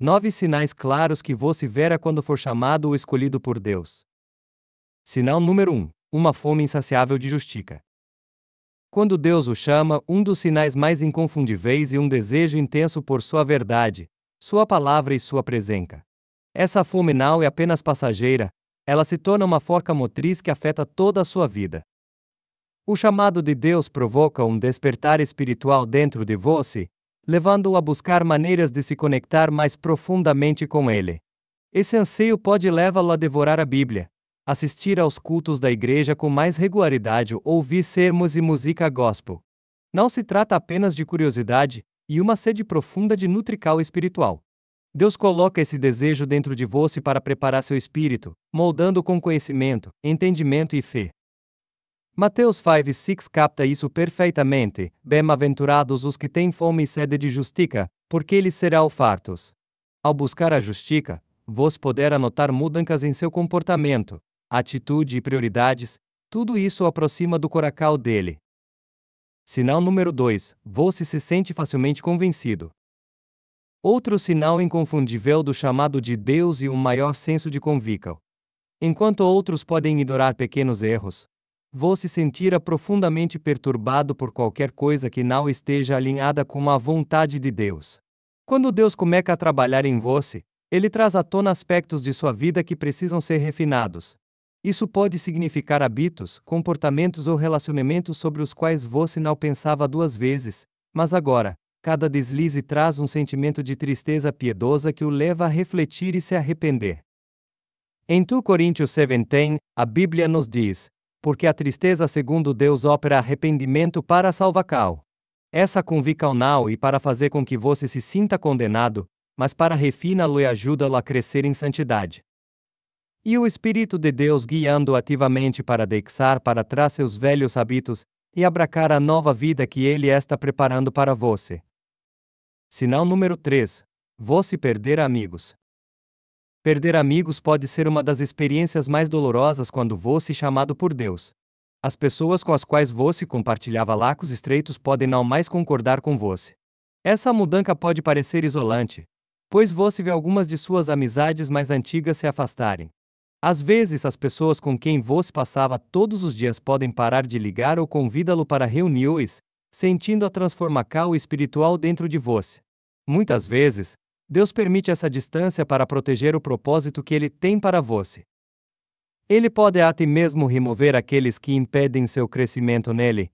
9 sinais claros que você verá quando for chamado ou escolhido por Deus. Sinal número 1. Uma fome insaciável de justiça. Quando Deus o chama, um dos sinais mais inconfundíveis é um desejo intenso por sua verdade, sua palavra e sua presença. Essa fome não é apenas passageira, ela se torna uma força motriz que afeta toda a sua vida. O chamado de Deus provoca um despertar espiritual dentro de você, levando-o a buscar maneiras de se conectar mais profundamente com Ele. Esse anseio pode levá-lo a devorar a Bíblia, assistir aos cultos da igreja com mais regularidade ou ouvir sermos e música gospel. Não se trata apenas de curiosidade e uma sede profunda de nutrical espiritual. Deus coloca esse desejo dentro de você para preparar seu espírito, moldando com conhecimento, entendimento e fé. Mateus 5:6 capta isso perfeitamente. Bem-aventurados os que têm fome e sede de justiça, porque eles serão fartos. Ao buscar a justiça, você poderá notar mudanças em seu comportamento, atitude e prioridades, tudo isso o aproxima do coração dele. Sinal número 2. Você se sente facilmente convencido. Outro sinal inconfundível do chamado de Deus e um maior senso de convicção. Enquanto outros podem ignorar pequenos erros, você se sentirá profundamente perturbado por qualquer coisa que não esteja alinhada com a vontade de Deus. Quando Deus começa a trabalhar em você, Ele traz à tona aspectos de sua vida que precisam ser refinados. Isso pode significar hábitos, comportamentos ou relacionamentos sobre os quais você não pensava duas vezes, mas agora, cada deslize traz um sentimento de tristeza piedosa que o leva a refletir e se arrepender. Em 2 Coríntios 7:10, a Bíblia nos diz: porque a tristeza segundo Deus opera arrependimento para a salvação. Essa convicção não é para fazer com que você se sinta condenado, mas para refiná-lo e ajudá-lo a crescer em santidade. E o Espírito de Deus guiando ativamente para deixar para trás seus velhos hábitos e abraçar a nova vida que Ele está preparando para você. Sinal número 3. Você perder amigos. Perder amigos pode ser uma das experiências mais dolorosas quando você é chamado por Deus. As pessoas com as quais você compartilhava laços estreitos podem não mais concordar com você. Essa mudança pode parecer isolante, pois você vê algumas de suas amizades mais antigas se afastarem. Às vezes as pessoas com quem você passava todos os dias podem parar de ligar ou convidá-lo para reuniões, sentindo a transformação espiritual dentro de você. Muitas vezes, Deus permite essa distância para proteger o propósito que Ele tem para você. Ele pode até mesmo remover aqueles que impedem seu crescimento nele.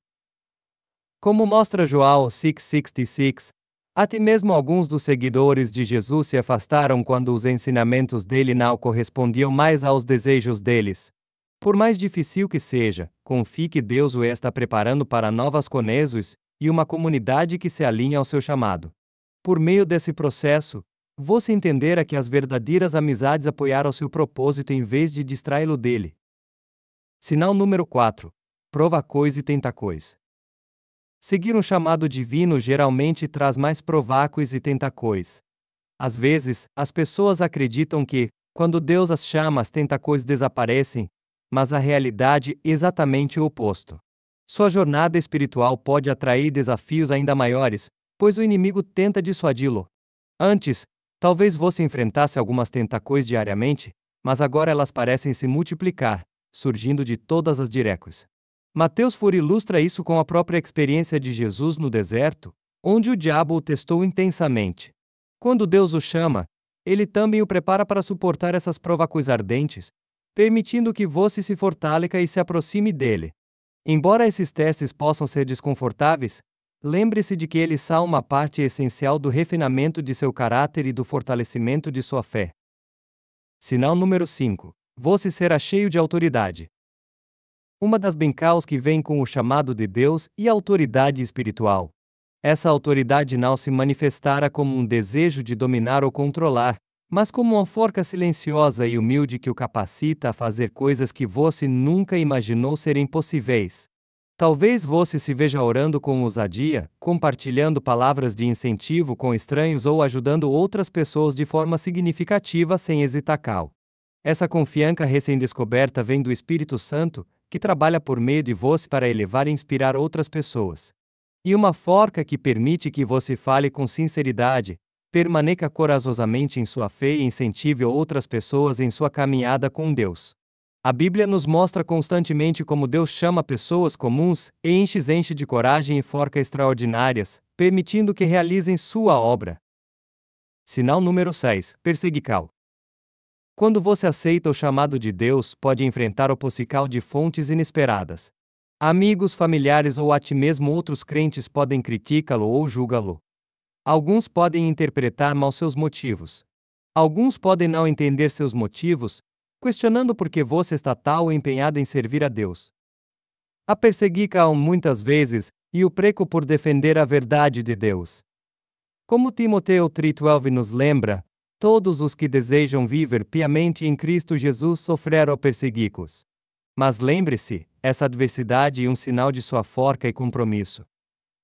Como mostra João 6:66, até mesmo alguns dos seguidores de Jesus se afastaram quando os ensinamentos dele não correspondiam mais aos desejos deles. Por mais difícil que seja, confie que Deus o está preparando para novas conexões e uma comunidade que se alinha ao seu chamado. Por meio desse processo, você entenderá que as verdadeiras amizades apoiaram seu propósito em vez de distraí-lo dele. Sinal número 4. Provocões e tentacões. Seguir um chamado divino geralmente traz mais provocões e tentacões. Às vezes, as pessoas acreditam que, quando Deus as chama, as tentacões desaparecem, mas a realidade é exatamente o oposto. Sua jornada espiritual pode atrair desafios ainda maiores, pois o inimigo tenta dissuadi-lo. Antes, talvez você enfrentasse algumas tentacões diariamente, mas agora elas parecem se multiplicar, surgindo de todas as direções. Mateus ilustra isso com a própria experiência de Jesus no deserto, onde o diabo o testou intensamente. Quando Deus o chama, Ele também o prepara para suportar essas provações ardentes, permitindo que você se fortaleça e se aproxime dele. Embora esses testes possam ser desconfortáveis, lembre-se de que eles são uma parte essencial do refinamento de seu caráter e do fortalecimento de sua fé. Sinal número 5. Você será cheio de autoridade. Uma das bênçãos que vem com o chamado de Deus e a autoridade espiritual. Essa autoridade não se manifestará como um desejo de dominar ou controlar, mas como uma força silenciosa e humilde que o capacita a fazer coisas que você nunca imaginou serem possíveis. Talvez você se veja orando com ousadia, compartilhando palavras de incentivo com estranhos ou ajudando outras pessoas de forma significativa sem hesitação. Essa confiança recém-descoberta vem do Espírito Santo, que trabalha por meio de você para elevar e inspirar outras pessoas. E uma força que permite que você fale com sinceridade, Permaneça corajosamente em sua fé e incentive outras pessoas em sua caminhada com Deus. A Bíblia nos mostra constantemente como Deus chama pessoas comuns e enche de coragem e força extraordinárias, permitindo que realizem sua obra. Sinal número 6. Perseguical. Quando você aceita o chamado de Deus, pode enfrentar oposição de fontes inesperadas. Amigos, familiares ou até mesmo outros crentes podem criticá-lo ou julgá-lo. Alguns podem interpretar mal seus motivos. Alguns podem não entender seus motivos, questionando por que você está tão empenhado em servir a Deus. A perseguição muitas vezes, e o preco por defender a verdade de Deus. Como Timoteu 3:12 nos lembra, todos os que desejam viver piamente em Cristo Jesus sofreram perseguições. Mas lembre-se, essa adversidade é um sinal de sua força e compromisso.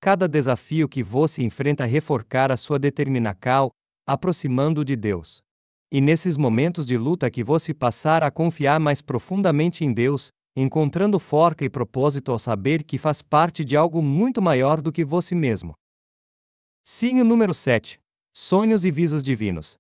Cada desafio que você enfrenta reforçar a sua determinação, aproximando de Deus. E nesses momentos de luta que você passar a confiar mais profundamente em Deus, encontrando força e propósito ao saber que faz parte de algo muito maior do que você mesmo. Sinal número 7. Sonhos e visões divinos.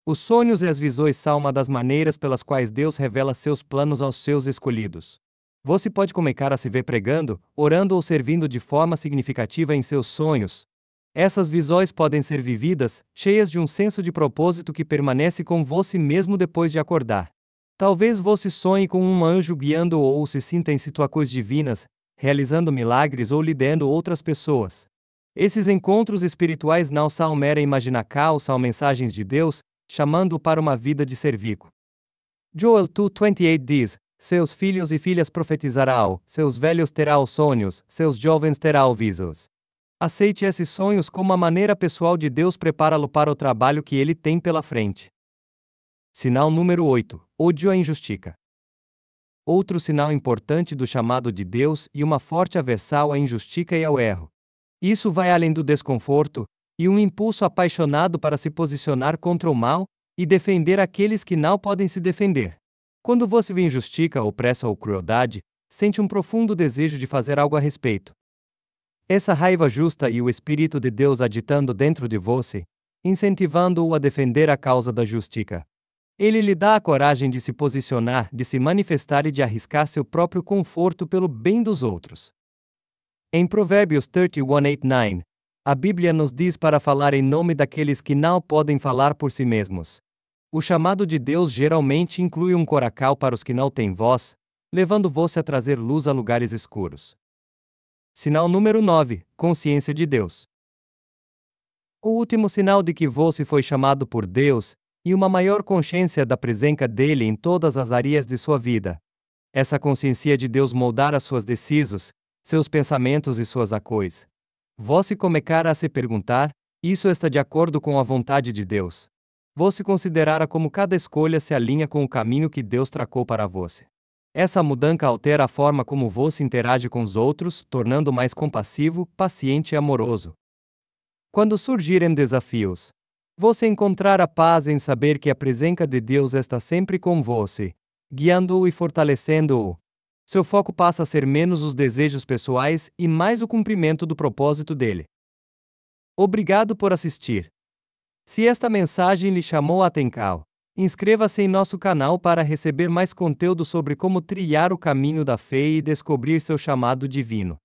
Os sonhos e as visões são uma das maneiras pelas quais Deus revela seus planos aos seus escolhidos. Você pode começar a se ver pregando, orando ou servindo de forma significativa em seus sonhos. Essas visões podem ser vividas, cheias de um senso de propósito que permanece com você mesmo depois de acordar. Talvez você sonhe com um anjo guiando ou se sinta em situações divinas, realizando milagres ou liderando outras pessoas. Esses encontros espirituais não são mera imaginação, são mensagens de Deus, chamando-o para uma vida de serviço. Joel 2:28 diz: seus filhos e filhas profetizarão, seus velhos terão sonhos, seus jovens terão visões. Aceite esses sonhos como a maneira pessoal de Deus prepará-lo para o trabalho que ele tem pela frente. Sinal número 8. Ódio à injustiça. Outro sinal importante do chamado de Deus e uma forte aversão à injustiça e ao erro. Isso vai além do desconforto, e um impulso apaixonado para se posicionar contra o mal e defender aqueles que não podem se defender. Quando você vê injustiça, opressão ou crueldade, sente um profundo desejo de fazer algo a respeito. Essa raiva justa e o Espírito de Deus agitando dentro de você, incentivando-o a defender a causa da justiça. Ele lhe dá a coragem de se posicionar, de se manifestar e de arriscar seu próprio conforto pelo bem dos outros. Em Provérbios 31:8-9, a Bíblia nos diz para falar em nome daqueles que não podem falar por si mesmos. O chamado de Deus geralmente inclui um coracal para os que não têm voz, levando você a trazer luz a lugares escuros. Sinal número 9. Consciência de Deus. O último sinal de que você foi chamado por Deus, e uma maior consciência da presença dele em todas as áreas de sua vida. Essa consciência de Deus moldará suas decisões, seus pensamentos e suas ações. Você começará a se perguntar: isso está de acordo com a vontade de Deus? Você considerará como cada escolha se alinha com o caminho que Deus tracou para você. Essa mudança altera a forma como você interage com os outros, tornando mais compassivo, paciente e amoroso. Quando surgirem desafios, você encontrará paz em saber que a presença de Deus está sempre com você, guiando-o e fortalecendo-o. Seu foco passa a ser menos os desejos pessoais e mais o cumprimento do propósito dele. Obrigado por assistir. Se esta mensagem lhe chamou a atenção, inscreva-se em nosso canal para receber mais conteúdo sobre como trilhar o caminho da fé e descobrir seu chamado divino.